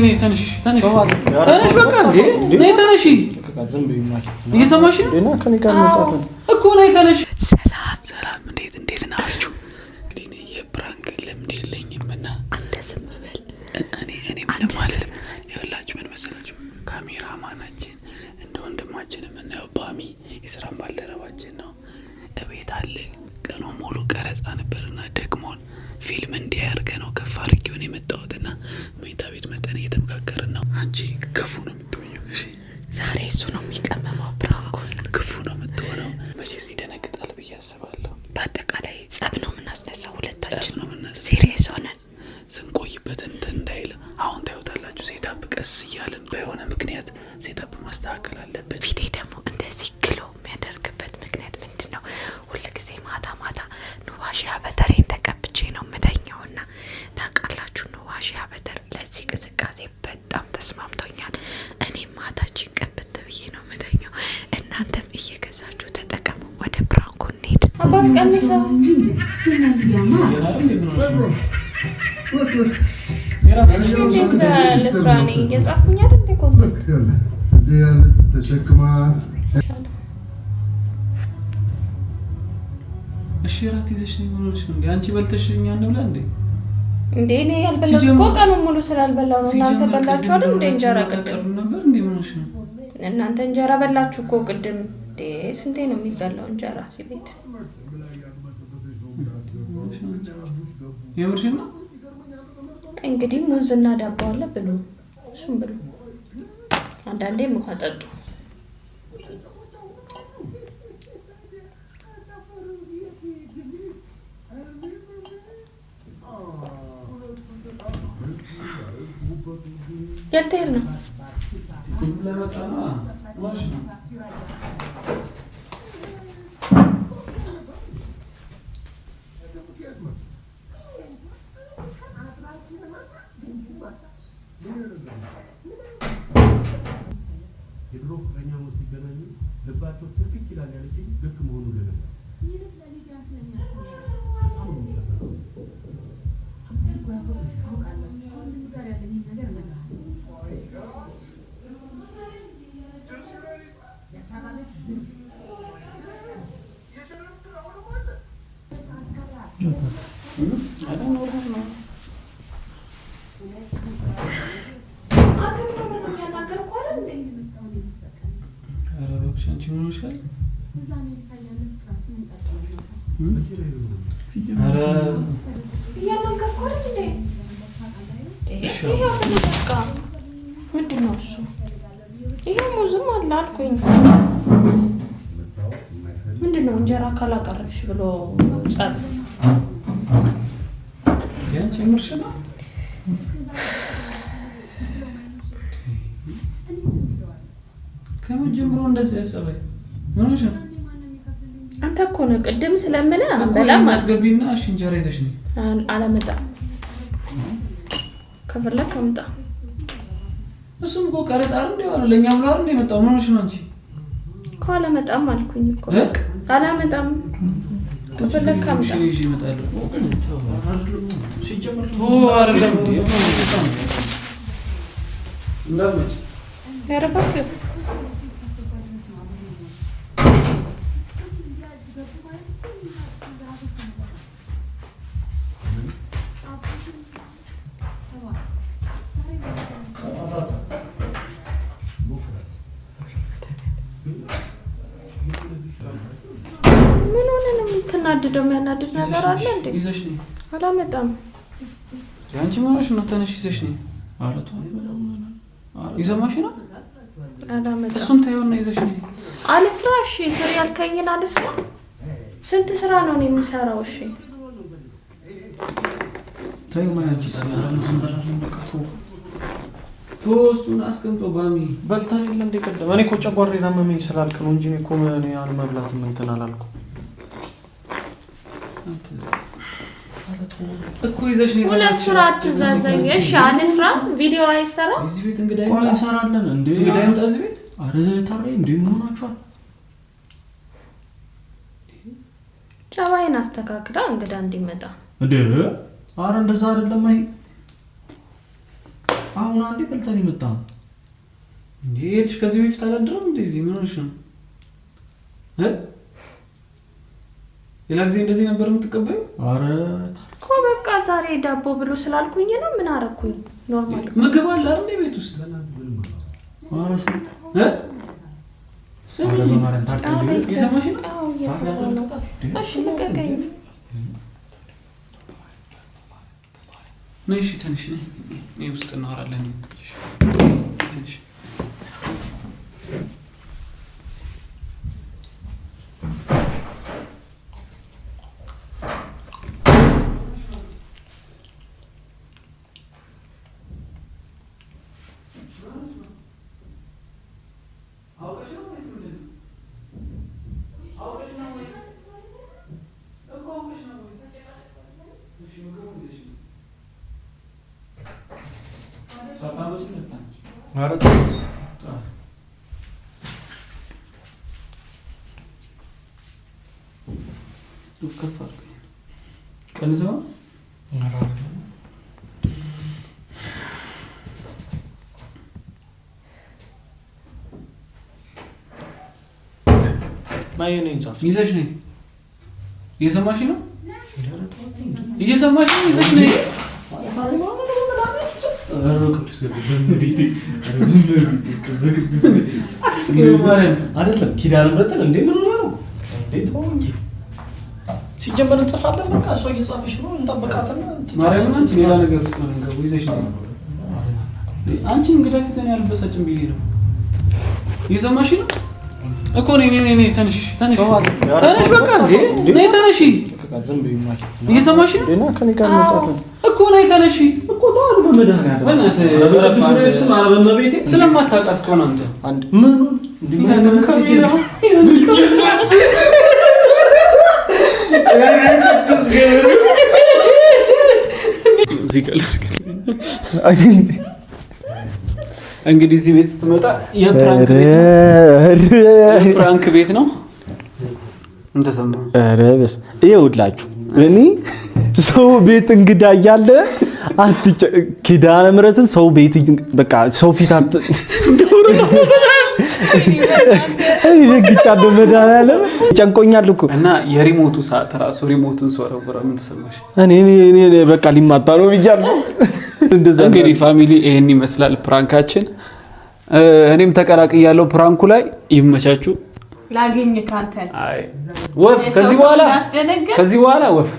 ነይ ተነሽ በቃ እንዴ ነይ ተነሽ እየሰማሽ ነው እና ከኔ ጋር መጣሁ እኮ ነይ ተነሽ ሰላም እንዴት ናችሁ እንግዲህ እኔ የፕራንክ ልምድ የለኝምና አንተ ዝም በል እኔ ምንም አልልም ይኸውላችሁ ምን መሰላችሁ ካሜራማናችን እንደ ወንድማችን የምናየው ባሚ የስራን ባልደረባችን ነው እቤት አለ ቀኑ ሙሉ ቀረጻ ነበርና ደክሞን ፊልም እንዲያርገ ነው ከፍ አድርጌው ነው የመጣሁትና መኝታ ቤት መጠን እየተመካከርን ነው አንቺ ክፉ ነው የምትሆኚው እሺ ዛሬ እሱ ነው የሚቀመመው ፕራንኩን ክፉ ነው የምትሆነው መቼስ ይደነግጣል ብዬ አስባለሁ በአጠቃላይ ጸብ ነው የምናስነሳው ሁለታችን ሲሪየስ ሆነን ስንቆይበት እንዳይል አሁን ታዩታላችሁ ሴታፕ ቀስ እያልን በሆነ ምክንያት ሴታፕ ማስተካከል አለብን ፊቴ ደግሞ እንደዚህ ግሎ የሚያደርግበት ምክንያት ምንድነው ሁልጊዜ ማታ ኑዋሺያ በተሬን ተቀብቼ ነው የምተኛውና ታውቃላችሁ ኑዋሺያ በተር ለዚህ ቅዝቃዜ በጣም ተስማምቶኛል እኔም ማታችን ቀብት ብዬ ነው የምተኛው እናንተም እየገዛችሁ ተጠቀሙ ወደ ፕራንኩ እንሂድ አባት ቀሚሳ ለስራኔ እየጻፍኩኝ አይደል እንደ ኮንተንት እሺ ራት ይዘሽ ነው ምንሽ እንዴ አንቺ በልተሽኛ እንብላ እንዴ እኔ ያልበላሁት እኮ ቀኑን ሙሉ ስላልበላሁ ነው እናንተ በላችሁ አይደል እንደ እንጀራ ቅድም ነበር እንዴ ምንሽ ነው እናንተ እንጀራ በላችሁ እኮ ቅድም ስንቴ ነው የሚበላው እንጀራ ሲቤት የምርሽ ነው እንግዲህ ሙዝና ዳቦ አለ ብሉ እሱም ብሉ አንዳንዴ ሙሃ ጠጡ يلتهر ነው የድሮ ፍቅረኛው ሲገናኙ ልባቸው ትክክል ይላል ያለችኝ ልክ መሆኑ ለነበር ይልቅ ለሊዲያ ስለኛል ምንድነው እሱ ይሄ ሙዝም አለ አልኩኝ ምንድነው እንጀራ ካላቀረብሽ ብሎ ጸብ ያንቺ ምርሽ ነው ከመጀመሩ እንደዚህ ያጸባይ ምንሽ ነው አንተ እኮ ነው ቅድም ስለምን አንበላም አስገቢና እሺ እንጀራ ይዘሽ ነው አላመጣ ከፈለክ አምጣ እሱም እኮ ቀረጻ አይደል ያለው ለኛም ጋር ነው የመጣው ምንሽ ነው እንጂ እኮ አላመጣም አልኩኝ እኮ አላመጣም ከፈለክ አምጣ እሺ ይመጣል ሲጀምር አይደለም እንደምጭ ያረባክ ተናደደው የሚያናድድ ነገር አለ እንዴ ይዘሽ ነው አላመጣም ያንቺ ምንሽ ነው ተነሽ ይዘሽ ነው አረቱ ይዘማሽ ነው አላመጣም እሱን ታየውና ይዘሽ ነው አልስራ እሺ ስሪ ያልከኝን አልስራ ስንት ስራ ነው የሚሰራው እሺ ታዩ ማያጂ ታያራም ዝምበላልን በቃ ቶስቱን አስቀምጦ ባሚ በልተን የለ እንደ ቀደም እኔ እኮ ጨጓራዬን አመመኝ ስላልክ ነው እንጂ እኔ እኮ ምን ያን መብላት ምን እንትን አላልኩም እኮ ይዘሽ ነው ሁለት ስራ ትዛዘኝ እሺ አልስራ ቪዲዮ አይሰራ እዚህ ቤት እንግዳ እንሰራለን እንዴ እንግዳ ይመጣ እዚህ ቤት አረ ታሬ እንዴ ምን ሆናችኋል ጫባይን አስተካክላ እንግዳ እንዲመጣ እንዴ አረ እንደዛ አይደለም አይ አሁን አንዴ በልተን የመጣው እንዴ? ልጅ ከዚህ በፊት አላደረም እንደዚህ ምን ሆነሽ ነው? ሌላ ጊዜ እንደዚህ ነበር የምትቀበዩ? አረ እኮ በቃ ዛሬ ዳቦ ብሎ ስላልኩኝ ነው። ምን አረኩኝ? ኖርማል ምግብ አለ አይደል ቤት ውስጥ? አረ ሰልክ ሰማሽ ነው? የሰማሽ ነው? አዎ እየሰማሁ ነው። እሺ ልቀቀኝ። ነይ እሺ ተነሽ ነይ ውስጥ እናወራለን። ትንሽ ይዘሽ ነይ። እየሰማሽ ነው? እየሰማሽ ነው? ይዘሽ ነይ። አይደለም ኪዳነ ምሕረትን እንዴ ምን ነው እንዴ? ተው እንጂ ሲጀመር እንጽፋለን። በቃ እሷ እየጻፈች ነው እንጠብቃትና ማርያም አንቺ ሌላ ነገር ውስጥ ነው እንገቡ። ይዘሽ ነይ። አንቺ እንግዳ ፊትን ያልበሳጭም ብዬ ነው። እየሰማሽ ነው እኮ ነይ ተነሽ በቃ እንዴ ነይ ተነሺ። እየሰማሽ ነው እና ከኔ ጋር መጣጣ እኮ ነይ ተነሺ እኮ ተዋት። በመድኃኒዓለም በእናትህ በቅዱስ ነው ስም አረበመቤቴ ስለማታውቃት እኮ ነው አንተ አንድ ምን እንዲማንም ካሜራ እዚህ ጋር እንግዲህ እዚህ ቤት ስትመጣ የፕራንክ ቤት ነው። እንተሰማ አረበስ ይኸውላችሁ እኔ ሰው ቤት እንግዳ እያለ ኪዳነ ምሕረትን ሰው ቤት በቃ ሰው ፊት እኔ ደግቻለሁ። መድኃኒዓለም ጨንቆኛል እኮ እና የሪሞቱ ሰዓት ራሱ ሪሞቱን ስወረወረ ምን ተሰማሽ? እኔ በቃ ሊማታ ነው ብያለሁ። እንግዲህ ፋሚሊ ይሄን ይመስላል ፕራንካችን። እኔም ተቀላቅያለሁ ፕራንኩ ላይ። ይመቻችሁ። ላገኝ ካንተ አይ ወፍ ከዚህ በኋላ ወፍ